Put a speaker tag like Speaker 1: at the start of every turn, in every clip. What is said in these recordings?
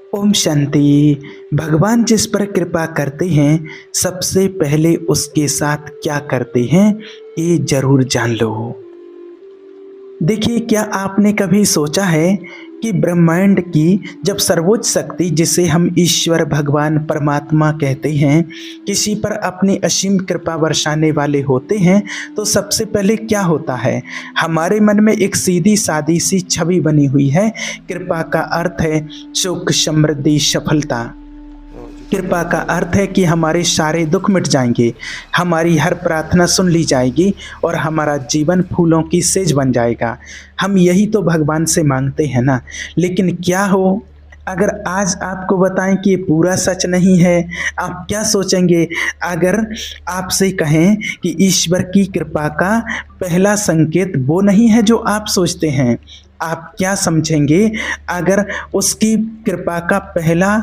Speaker 1: ओम शांति। भगवान जिस पर कृपा करते हैं सबसे पहले उसके साथ क्या करते हैं ये जरूर जान लो। देखिए, क्या आपने कभी सोचा है कि ब्रह्मांड की जब सर्वोच्च शक्ति, जिसे हम ईश्वर, भगवान, परमात्मा कहते हैं, किसी पर अपनी असीम कृपा बरसाने वाले होते हैं तो सबसे पहले क्या होता है? हमारे मन में एक सीधी सादी सी छवि बनी हुई है। कृपा का अर्थ है सुख, समृद्धि, सफलता। कृपा का अर्थ है कि हमारे सारे दुख मिट जाएंगे, हमारी हर प्रार्थना सुन ली जाएगी और हमारा जीवन फूलों की सेज बन जाएगा। हम यही तो भगवान से मांगते हैं ना। लेकिन क्या हो अगर आज आपको बताएं कि ये पूरा सच नहीं है? आप क्या सोचेंगे अगर आपसे कहें कि ईश्वर की कृपा का पहला संकेत वो नहीं है जो आप सोचते हैं? आप क्या समझेंगे अगर उसकी कृपा का पहला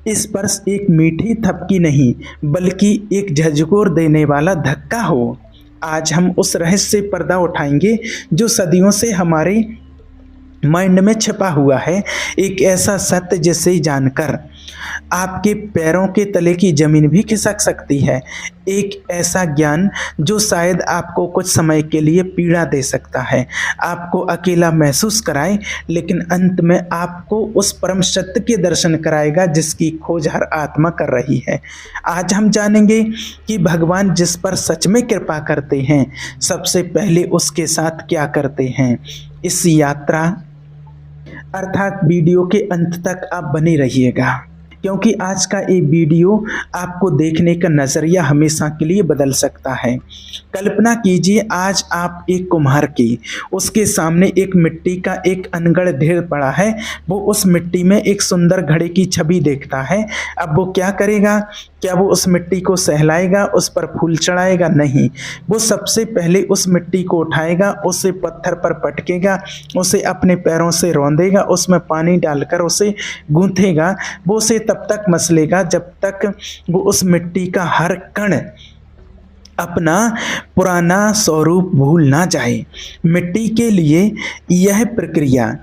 Speaker 1: स्पर्श एक मीठी थपकी नहीं बल्कि एक झकझोर देने वाला धक्का हो? आज हम उस रहस्य पर्दा उठाएंगे जो सदियों से हमारे माइंड में छिपा हुआ है। एक ऐसा सत्य जिसे जानकर आपके पैरों के तले की जमीन भी खिसक सकती है। एक ऐसा ज्ञान जो शायद आपको कुछ समय के लिए पीड़ा दे सकता है, आपको अकेला महसूस कराए, लेकिन अंत में आपको उस परम सत्य के दर्शन कराएगा जिसकी खोज हर आत्मा कर रही है। आज हम जानेंगे कि भगवान जिस पर सच में कृपा करते हैं सबसे पहले उसके साथ क्या करते हैं। इस यात्रा अर्थात वीडियो के अंत तक आप बने रहिएगा, क्योंकि आज का ये वीडियो आपको देखने का नज़रिया हमेशा के लिए बदल सकता है। कल्पना कीजिए, आज आप एक कुम्हार की, उसके सामने एक मिट्टी का एक अनगढ़ ढेर पड़ा है। वो उस मिट्टी में एक सुंदर घड़े की छवि देखता है। अब वो क्या करेगा? क्या वो उस मिट्टी को सहलाएगा, उस पर फूल चढ़ाएगा? नहीं, वो सबसे पहले उस मिट्टी को उठाएगा, उसे पत्थर पर पटकेगा, उसे अपने पैरों से रौंदेगा, उसमें पानी डालकर उसे गूंथेगा। वो उसे तब तक मसलेगा जब तक वो उस मिट्टी का हर कण अपना पुराना स्वरूप भूल ना जाए। मिट्टी के लिए यह प्रक्रिया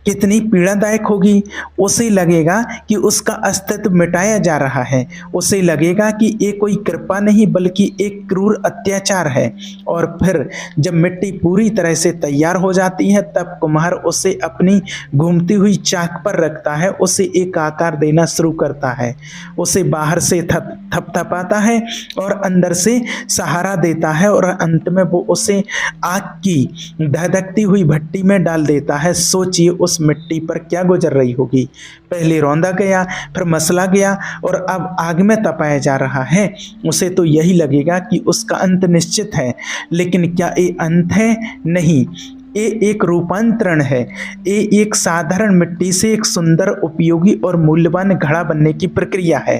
Speaker 1: कितनी पीड़ादायक होगी। उसे लगेगा कि उसका अस्तित्व मिटाया जा रहा है, उसे लगेगा कि ये कोई कृपा नहीं बल्कि एक क्रूर अत्याचार है। और फिर जब मिट्टी पूरी तरह से तैयार हो जाती है तब कुम्हार उसे अपनी घूमती हुई चाक पर रखता है, उसे एक आकार देना शुरू करता है, उसे बाहर से थपथपाता है और अंदर से सहारा देता है और अंत में वो उसे आग की धधकती हुई भट्टी में डाल देता है। सोचिए उस मिट्टी पर क्या गुजर रही होगी। पहले रौंदा गया, फिर मसला गया और अब आग में तपाया जा रहा है। उसे तो यही लगेगा कि उसका अंत निश्चित है, लेकिन क्या ये अंत है? नहीं, ये एक रूपांतरण है। ये एक साधारण मिट्टी से एक सुंदर, उपयोगी और मूल्यवान घड़ा बनने की प्रक्रिया है।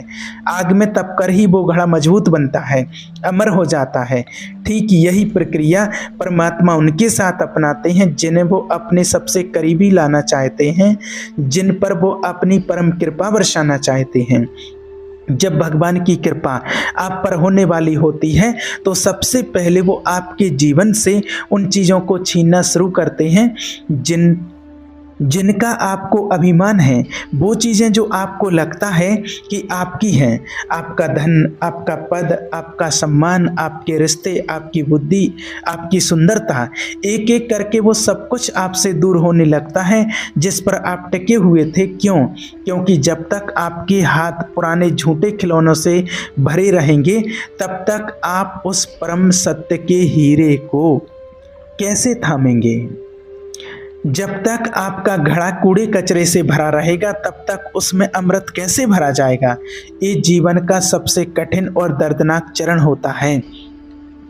Speaker 1: आग में तपकर ही वो घड़ा मजबूत बनता है, अमर हो जाता है। ठीक यही प्रक्रिया परमात्मा उनके साथ अपनाते हैं जिन्हें वो अपने सबसे करीबी लाना चाहते हैं, जिन पर वो अपनी परम कृपा बरसाना चाहते हैं। जब भगवान की कृपा आप पर होने वाली होती है तो सबसे पहले वो आपके जीवन से उन चीज़ों को छीनना शुरू करते हैं जिनका आपको अभिमान है। वो चीज़ें जो आपको लगता है कि आपकी हैं, आपका धन, आपका पद, आपका सम्मान, आपके रिश्ते, आपकी बुद्धि, आपकी सुंदरता, एक एक करके वो सब कुछ आपसे दूर होने लगता है जिस पर आप टिके हुए थे। क्यों? क्योंकि जब तक आपके हाथ पुराने झूठे खिलौनों से भरे रहेंगे तब तक आप उस परम सत्य के हीरे को कैसे थामेंगे? जब तक आपका घड़ा कूड़े कचरे से भरा रहेगा तब तक उसमें अमृत कैसे भरा जाएगा? ये जीवन का सबसे कठिन और दर्दनाक चरण होता है।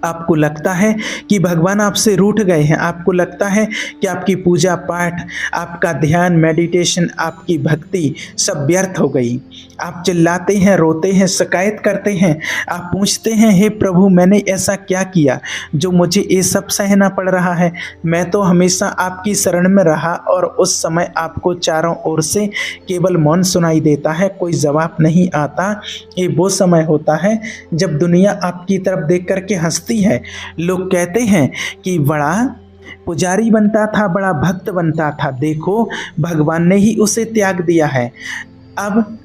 Speaker 1: आपको लगता है कि भगवान आपसे रूठ गए हैं, आपको लगता है कि आपकी पूजा पाठ, आपका ध्यान, मेडिटेशन, आपकी भक्ति सब व्यर्थ हो गई। आप चिल्लाते हैं, रोते हैं, शिकायत करते हैं, आप पूछते हैं, हे प्रभु मैंने ऐसा क्या किया जो मुझे ये सब सहना पड़ रहा है? मैं तो हमेशा आपकी शरण में रहा और उस समय आपको चारों ओर से केवल मौन सुनाई देता है, कोई जवाब नहीं आता। ये वो समय होता है जब दुनिया आपकी तरफ देख करके हंसती है। लोग कहते हैं कि बड़ा पुजारी बनता था, बड़ा भक्त बनता था, देखो भगवान ने ही उसे त्याग दिया है। अब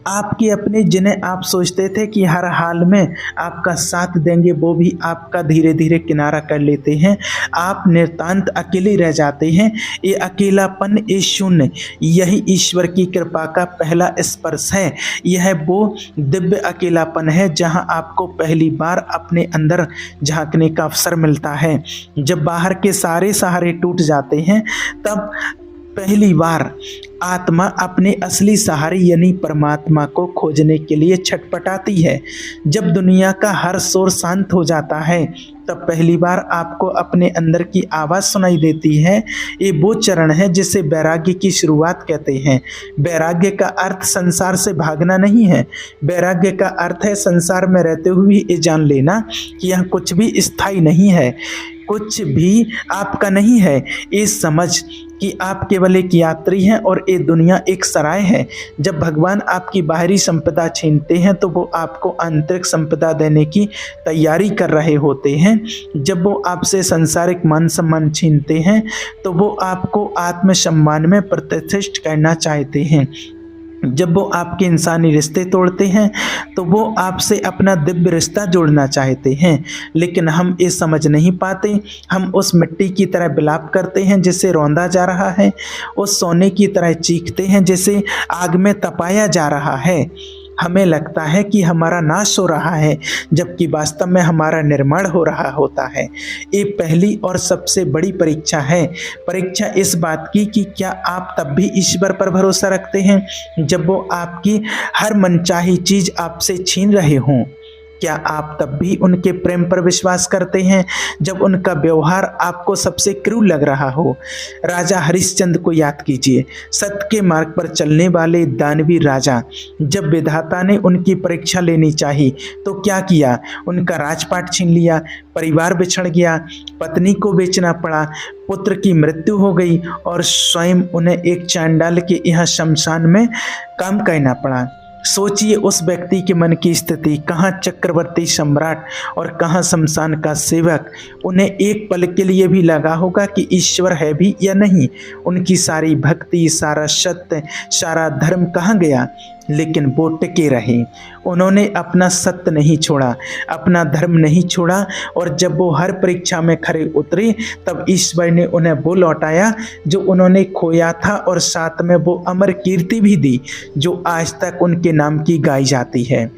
Speaker 1: आपके अपने जिन्हें आप सोचते थे कि हर हाल में आपका साथ देंगे, वो भी आपका धीरे धीरे किनारा कर लेते हैं। आप नितांत अकेले रह जाते हैं। ये अकेलापन, ये शून्य, यही ईश्वर की कृपा का पहला स्पर्श है। यह वो दिव्य अकेलापन है जहां आपको पहली बार अपने अंदर झांकने का अवसर मिलता है। जब बाहर के सारे सहारे टूट जाते हैं, तब पहली बार आत्मा अपने असली सहारे यानी परमात्मा को खोजने के लिए छटपटाती है। जब दुनिया का हर शोर शांत हो जाता है, तब पहली बार आपको अपने अंदर की आवाज़ सुनाई देती है। ये वो चरण है जिसे वैराग्य की शुरुआत कहते हैं। वैराग्य का अर्थ संसार से भागना नहीं है। वैराग्य का अर्थ है संसार में रहते हुए ये जान लेना कि यह कुछ भी स्थायी नहीं है, कुछ भी आपका नहीं है। ये समझ कि आप केवल एक यात्री हैं और ये दुनिया एक सराय है। जब भगवान आपकी बाहरी संपदा छीनते हैं, तो वो आपको आंतरिक संपदा देने की तैयारी कर रहे होते हैं। जब वो आपसे सांसारिक मान सम्मान छीनते हैं, तो वो आपको आत्मसम्मान में प्रतिष्ठित करना चाहते हैं। जब वो आपके इंसानी रिश्ते तोड़ते हैं, तो वो आपसे अपना दिव्य रिश्ता जोड़ना चाहते हैं। लेकिन हम ये समझ नहीं पाते। हम उस मिट्टी की तरह विलाप करते हैं जिसे रौंदा जा रहा है, उस सोने की तरह चीखते हैं जिसे आग में तपाया जा रहा है। हमें लगता है कि हमारा नाश हो रहा है, जबकि वास्तव में हमारा निर्माण हो रहा होता है। ये पहली और सबसे बड़ी परीक्षा है। परीक्षा इस बात की कि क्या आप तब भी ईश्वर पर भरोसा रखते हैं जब वो आपकी हर मनचाही चीज़ आपसे छीन रहे हों। क्या आप तब भी उनके प्रेम पर विश्वास करते हैं जब उनका व्यवहार आपको सबसे क्रूर लग रहा हो। राजा हरिश्चंद्र को याद कीजिए, सत्य के मार्ग पर चलने वाले दानवी राजा। जब विधाता ने उनकी परीक्षा लेनी चाहिए तो क्या किया? उनका राजपाट छीन लिया, परिवार बिछड़ गया, पत्नी को बेचना पड़ा, पुत्र की मृत्यु हो गई और स्वयं उन्हें एक चांडाल के यहाँ शमशान में काम करना पड़ा। सोचिए उस व्यक्ति के मन की स्थिति, कहाँ चक्रवर्ती सम्राट और कहाँ शमशान का सेवक। उन्हें एक पल के लिए भी लगा होगा कि ईश्वर है भी या नहीं। उनकी सारी भक्ति, सारा सत्य, सारा धर्म कहाँ गया? लेकिन वो टिके रहे। उन्होंने अपना सत्य नहीं छोड़ा, अपना धर्म नहीं छोड़ा। और जब वो हर परीक्षा में खरे उतरे, तब ईश्वर ने उन्हें वो लौटाया जो उन्होंने खोया था, और साथ में वो अमर कीर्ति भी दी जो आज तक उनके नाम की गाई जाती है।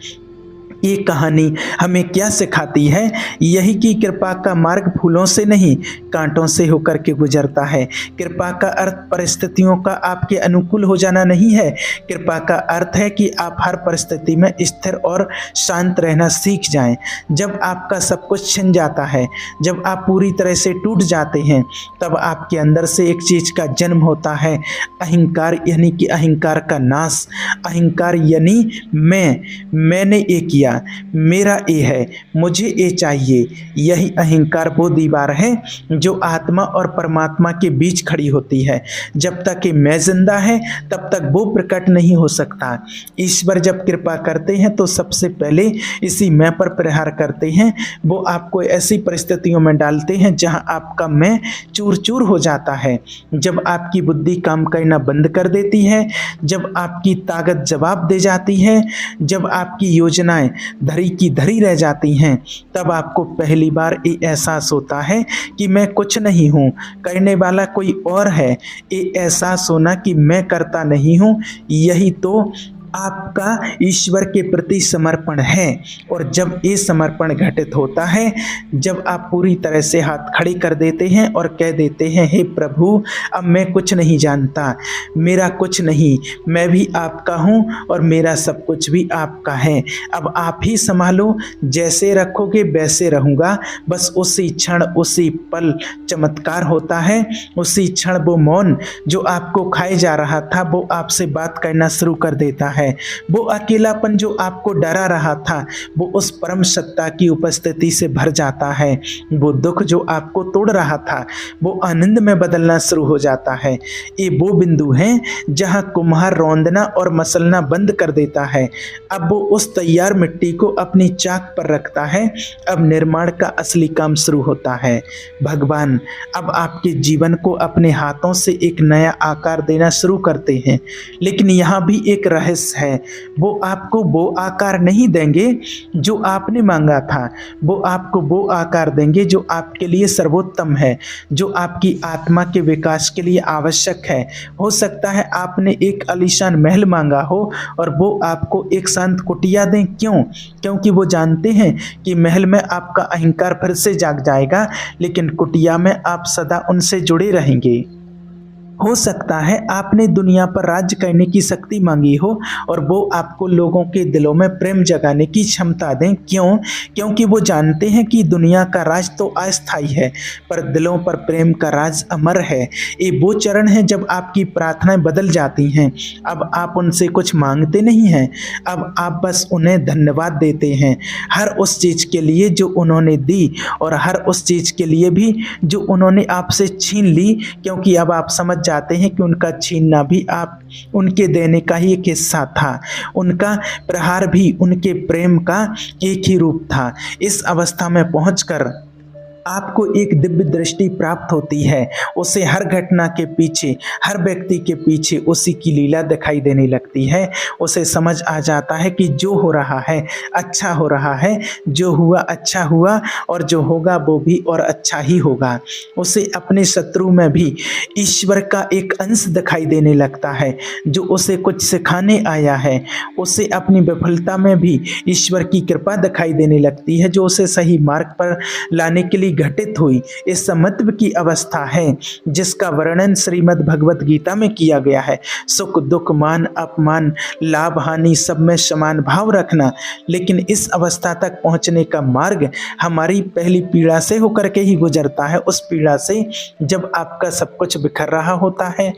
Speaker 1: ये कहानी हमें क्या सिखाती है? यही कि कृपा का मार्ग फूलों से नहीं, कांटों से होकर के गुजरता है। कृपा का अर्थ परिस्थितियों का आपके अनुकूल हो जाना नहीं है। कृपा का अर्थ है कि आप हर परिस्थिति में स्थिर और शांत रहना सीख जाएं। जब आपका सब कुछ छिन जाता है, जब आप पूरी तरह से टूट जाते हैं, तब आपके अंदर से एक चीज़ का जन्म होता है, अहंकार, यानी कि अहंकार का नाश। अहंकार यानी मैंने ये किया, मेरा ये है, मुझे ये चाहिए। यही अहंकार वो दीवार है जो आत्मा और परमात्मा के बीच खड़ी होती है। जब तक कि मैं जिंदा है, तब तक वो प्रकट नहीं हो सकता। ईश्वर जब कृपा करते हैं तो सबसे पहले इसी मैं पर प्रहार करते हैं। वो आपको ऐसी परिस्थितियों में डालते हैं जहां आपका मैं चूर चूर हो जाता है। जब आपकी बुद्धि काम करना बंद कर देती है, जब आपकी ताकत जवाब दे जाती है, जब आपकी योजनाएं धरी की धरी रह जाती हैं, तब आपको पहली बार ये एहसास होता है कि मैं कुछ नहीं हूँ, करने वाला कोई और है। ये एहसास होना कि मैं करता नहीं हूँ, यही तो आपका ईश्वर के प्रति समर्पण है। और जब ये समर्पण घटित होता है, जब आप पूरी तरह से हाथ खड़े कर देते हैं और कह देते हैं, हे प्रभु, अब मैं कुछ नहीं जानता, मेरा कुछ नहीं, मैं भी आपका हूँ और मेरा सब कुछ भी आपका है। अब आप ही संभालो, जैसे रखोगे वैसे रहूँगा। बस उसी क्षण, उसी पल चमत्कार होता है। उसी क्षण वो मौन जो आपको खाए जा रहा था, वो आपसे बात करना शुरू कर देता है। है। वो अकेलापन जो आपको डरा रहा था वो उस परम सत्ता की उपस्थिति से भर जाता है। वो दुख जो आपको तोड़ रहा था वो आनंद में बदलना शुरू हो जाता है। ये वो बिंदु हैं जहाँ कुम्हार रौंदना और मसलना बंद कर देता है। अब वो उस तैयार मिट्टी को अपनी चाक पर रखता है। अब निर्माण का असली काम शुरू होता है। भगवान अब आपके जीवन को अपने हाथों से एक नया आकार देना शुरू करते हैं। लेकिन यहाँ भी एक रहस्य है, वो आपको वो आकार नहीं देंगे जो आपने मांगा था। वो आपको वो आकार देंगे जो आपके लिए सर्वोत्तम है, जो आपकी आत्मा के विकास के लिए आवश्यक है। हो सकता है आपने एक आलीशान महल मांगा हो और वो आपको एक शांत कुटिया दें। क्यों? क्योंकि वो जानते हैं कि महल में आपका अहंकार फिर से जाग जाएगा, लेकिन कुटिया में आप सदा उनसे जुड़े रहेंगे। हो सकता है आपने दुनिया पर राज्य करने की शक्ति मांगी हो और वो आपको लोगों के दिलों में प्रेम जगाने की क्षमता दें। क्यों? क्योंकि वो जानते हैं कि दुनिया का राज तो अस्थायी है, पर दिलों पर प्रेम का राज अमर है। ये वो चरण है जब आपकी प्रार्थनाएं बदल जाती हैं। अब आप उनसे कुछ मांगते नहीं हैं, अब आप बस उन्हें धन्यवाद देते हैं, हर उस चीज़ के लिए जो उन्होंने दी और हर उस चीज़ के लिए भी जो उन्होंने आपसे छीन ली। क्योंकि अब आप समझ जाते हैं कि उनका छीनना भी आप उनके देने का ही एक हिस्सा था। उनका प्रहार भी उनके प्रेम का एक ही रूप था। इस अवस्था में पहुंचकर आपको एक दिव्य दृष्टि प्राप्त होती है। उसे हर घटना के पीछे, हर व्यक्ति के पीछे उसी की लीला दिखाई देने लगती है। उसे समझ आ जाता है कि जो हो रहा है अच्छा हो रहा है, जो हुआ अच्छा हुआ और जो होगा वो भी और अच्छा ही होगा। उसे अपने शत्रु में भी ईश्वर का एक अंश दिखाई देने लगता है जो उसे कुछ सिखाने आया है। उसे अपनी विफलता में भी ईश्वर की कृपा दिखाई देने लगती है जो उसे सही मार्ग पर लाने के लिए घटित हुई। इस महत्व की अवस्था है जिसका वर्णन श्रीमद् भगवत गीता में किया गया है। सुख दुख मान अपमान लाभ हानि सब में समान भाव रखना। लेकिन इस अवस्था तक पहुंचने का मार्ग हमारी पहली पीड़ा से होकर के ही गुजरता है। उस पीड़ा से जब आपका सब कुछ बिखर रहा होता है,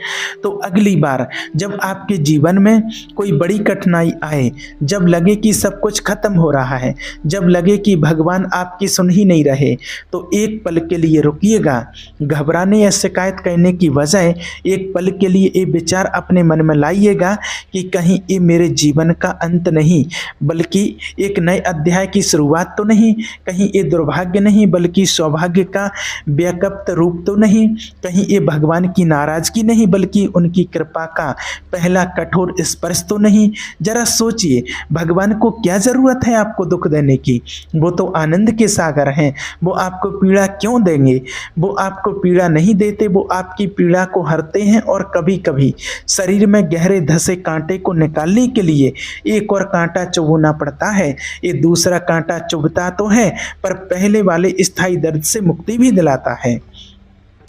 Speaker 1: तो अगली बार जब आपके जीवन में कोई बड़ी कठिनाई आए, जब लगे कि सब कुछ खत्म हो रहा है, जब लगे कि भगवान आपकी सुन ही नहीं रहे, तो एक पल के लिए रुकिएगा। घबराने या शिकायत करने की बजाय एक पल के लिए ये विचार अपने मन में लाइएगा कि कहीं ये मेरे जीवन का अंत नहीं, बल्कि एक नए अध्याय की शुरुआत तो नहीं, कहीं ये दुर्भाग्य नहीं बल्कि सौभाग्य का व्यापक रूप तो नहीं, कहीं ये भगवान की नाराजगी नहीं बल्कि उनकी कृपा का पहला कठोर स्पर्श तो नहीं। जरा सोचिए, भगवान को क्या ज़रूरत है आपको दुख देने की? वो तो आनंद के सागर हैं। वो आपको पीड़ा क्यों देंगे? वो आपको पीड़ा नहीं देते, वो आपकी पीड़ा को हरते हैं। और कभी कभी शरीर में गहरे धंसे कांटे को निकालने के लिए एक और कांटा चुभना पड़ता है। ये दूसरा कांटा चुभता तो है पर पहले वाले स्थायी दर्द से मुक्ति भी दिलाता है।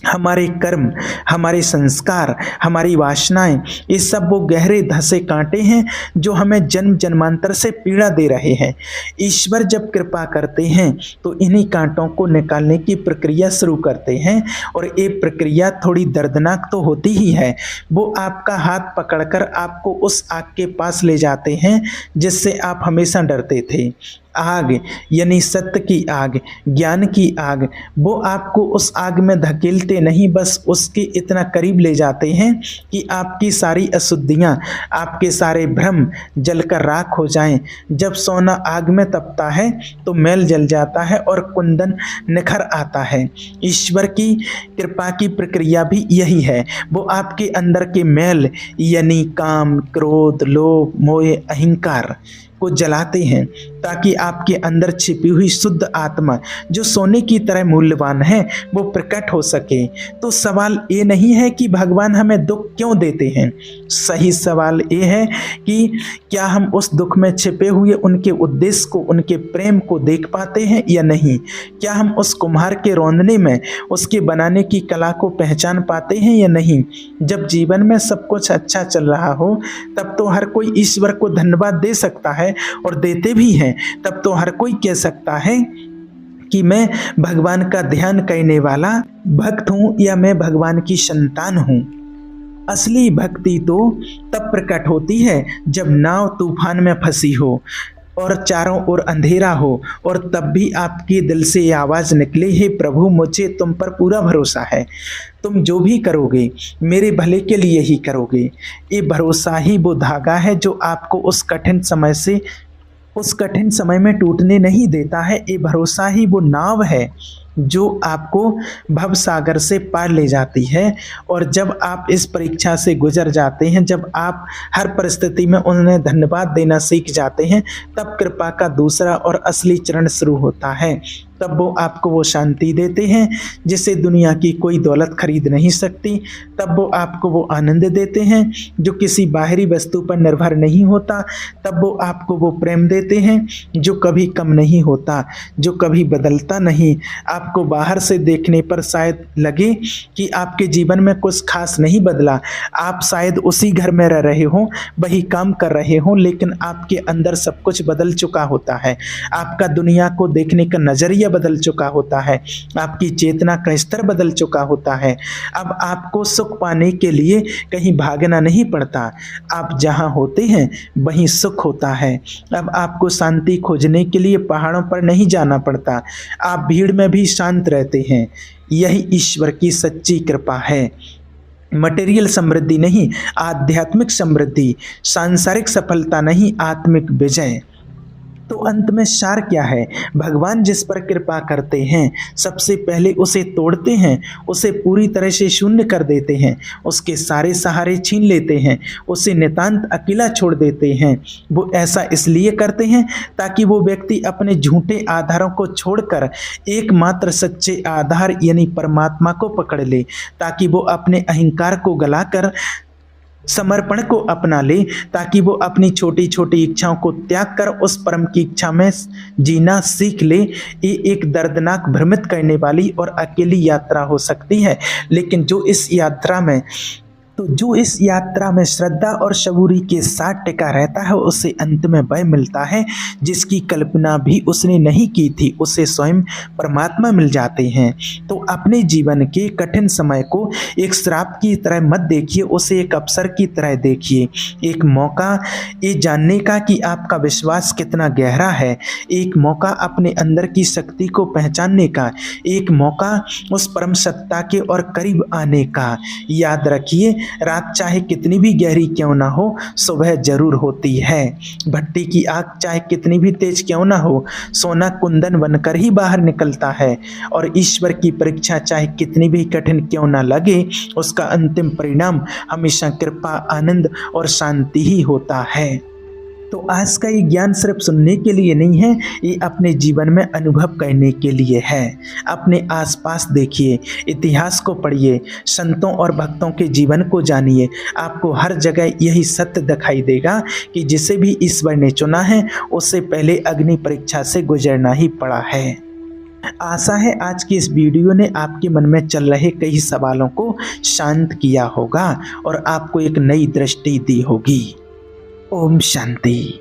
Speaker 1: हमारे कर्म, हमारे संस्कार, हमारी वासनाएं, ये सब वो गहरे धंसे कांटे हैं जो हमें जन्म जन्मांतर से पीड़ा दे रहे हैं। ईश्वर जब कृपा करते हैं तो इन्हीं कांटों को निकालने की प्रक्रिया शुरू करते हैं और ये प्रक्रिया थोड़ी दर्दनाक तो होती ही है। वो आपका हाथ पकड़कर आपको उस आग के पास ले जाते हैं जिससे आप हमेशा डरते थे। आग यानी सत्य की आग, ज्ञान की आग। वो आपको उस आग में धकेलते नहीं, बस उसके इतना करीब ले जाते हैं कि आपकी सारी अशुद्धियाँ, आपके सारे भ्रम जलकर राख हो जाएं। जब सोना आग में तपता है तो मैल जल जाता है और कुंदन निखर आता है। ईश्वर की कृपा की प्रक्रिया भी यही है। वो आपके अंदर के मैल यानी काम, क्रोध, लोभ, मोह, अहंकार को जलाते हैं ताकि आपके अंदर छिपी हुई शुद्ध आत्मा जो सोने की तरह मूल्यवान है वो प्रकट हो सके। तो सवाल ये नहीं है कि भगवान हमें दुख क्यों देते हैं, सही सवाल ये है कि क्या हम उस दुख में छिपे हुए उनके उद्देश्य को, उनके प्रेम को देख पाते हैं या नहीं? क्या हम उस कुम्हार के रौंदने में उसके बनाने की कला को पहचान पाते हैं या नहीं? जब जीवन में सब कुछ अच्छा चल रहा हो तब तो हर कोई ईश्वर को धन्यवाद दे सकता है और देते भी हैं। तब तो हर कोई कह सकता है कि मैं भगवान का ध्यान करने वाला भक्त हूँ या मैं भगवान की संतान हूँ। असली भक्ति तो तब प्रकट होती है जब नाव तूफान में फंसी हो और चारों ओर अंधेरा हो और तब भी आपके दिल से ये आवाज़ निकले, हे प्रभु मुझे तुम पर पूरा भरोसा है, तुम जो भी करोगे मेरे भले के लिए ही करोगे। ये भरोसा ही वो धागा है जो आपको उस कठिन समय में टूटने नहीं देता है। ये भरोसा ही वो नाव है जो आपको भव सागर से पार ले जाती है। और जब आप इस परीक्षा से गुजर जाते हैं, जब आप हर परिस्थिति में उन्हें धन्यवाद देना सीख जाते हैं, तब कृपा का दूसरा और असली चरण शुरू होता है। तब वो आपको वो शांति देते हैं जिसे दुनिया की कोई दौलत खरीद नहीं सकती। तब वो आपको वो आनंद देते हैं जो किसी बाहरी वस्तु पर निर्भर नहीं होता। तब वो आपको वो प्रेम देते हैं जो कभी कम नहीं होता, जो कभी बदलता नहीं। आपको बाहर से देखने पर शायद लगे कि आपके जीवन में कुछ खास नहीं बदला, आप शायद उसी घर में रह रहे हों, वही काम कर रहे हों, लेकिन आपके अंदर सब कुछ बदल चुका होता है। आपका दुनिया को देखने का नजरिया बदल चुका होता है, आपकी चेतना का स्तर बदल चुका होता है। अब आपको सुख पाने के लिए कहीं भागना नहीं पड़ता, आप जहां होते हैं वहीं सुख होता है। अब आपको शांति खोजने के लिए पहाड़ों पर नहीं जाना पड़ता, आप भीड़ में भी शांत रहते हैं। यही ईश्वर की सच्ची कृपा है। मटेरियल समृद्धि नहीं, आध्यात्मिक समृद्धि, सांसारिक सफलता नहीं, आत्मिक विजय। तो अंत में सार क्या है? भगवान जिस पर कृपा करते हैं सबसे पहले उसे तोड़ते हैं, उसे पूरी तरह से शून्य कर देते हैं, उसके सारे सहारे छीन लेते हैं, उसे नितांत अकेला छोड़ देते हैं। वो ऐसा इसलिए करते हैं ताकि वो व्यक्ति अपने झूठे आधारों को छोड़कर एकमात्र सच्चे आधार यानी परमात्मा को पकड़ ले, ताकि वो अपने अहंकार को गलाकर समर्पण को अपना ले, ताकि वो अपनी छोटी छोटी इच्छाओं को त्याग कर उस परम की इच्छा में जीना सीख ले। ये एक दर्दनाक, भ्रमित करने वाली और अकेली यात्रा हो सकती है, लेकिन जो इस यात्रा में श्रद्धा और सबूरी के साथ टिका रहता है, उसे अंत में वह मिलता है जिसकी कल्पना भी उसने नहीं की थी, उसे स्वयं परमात्मा मिल जाते हैं। तो अपने जीवन के कठिन समय को एक श्राप की तरह मत देखिए, उसे एक अवसर की तरह देखिए, एक मौका ये जानने का कि आपका विश्वास कितना गहरा है, एक मौका अपने अंदर की शक्ति को पहचानने का, एक मौका उस परम सत्ता के और करीब आने का। याद रखिए, रात चाहे कितनी भी गहरी क्यों ना हो, सुबह जरूर होती है। भट्टी की आग चाहे कितनी भी तेज क्यों ना हो, सोना कुंदन बनकर ही बाहर निकलता है। और ईश्वर की परीक्षा चाहे कितनी भी कठिन क्यों ना लगे, उसका अंतिम परिणाम हमेशा कृपा, आनंद और शांति ही होता है। तो आज का ये ज्ञान सिर्फ सुनने के लिए नहीं है, ये अपने जीवन में अनुभव करने के लिए है। अपने आसपास देखिए, इतिहास को पढ़िए, संतों और भक्तों के जीवन को जानिए, आपको हर जगह यही सत्य दिखाई देगा कि जिसे भी ईश्वर ने चुना है उससे पहले अग्नि परीक्षा से गुजरना ही पड़ा है। आशा है आज की इस वीडियो ने आपके मन में चल रहे कई सवालों को शांत किया होगा और आपको एक नई दृष्टि दी होगी। ओम शांति।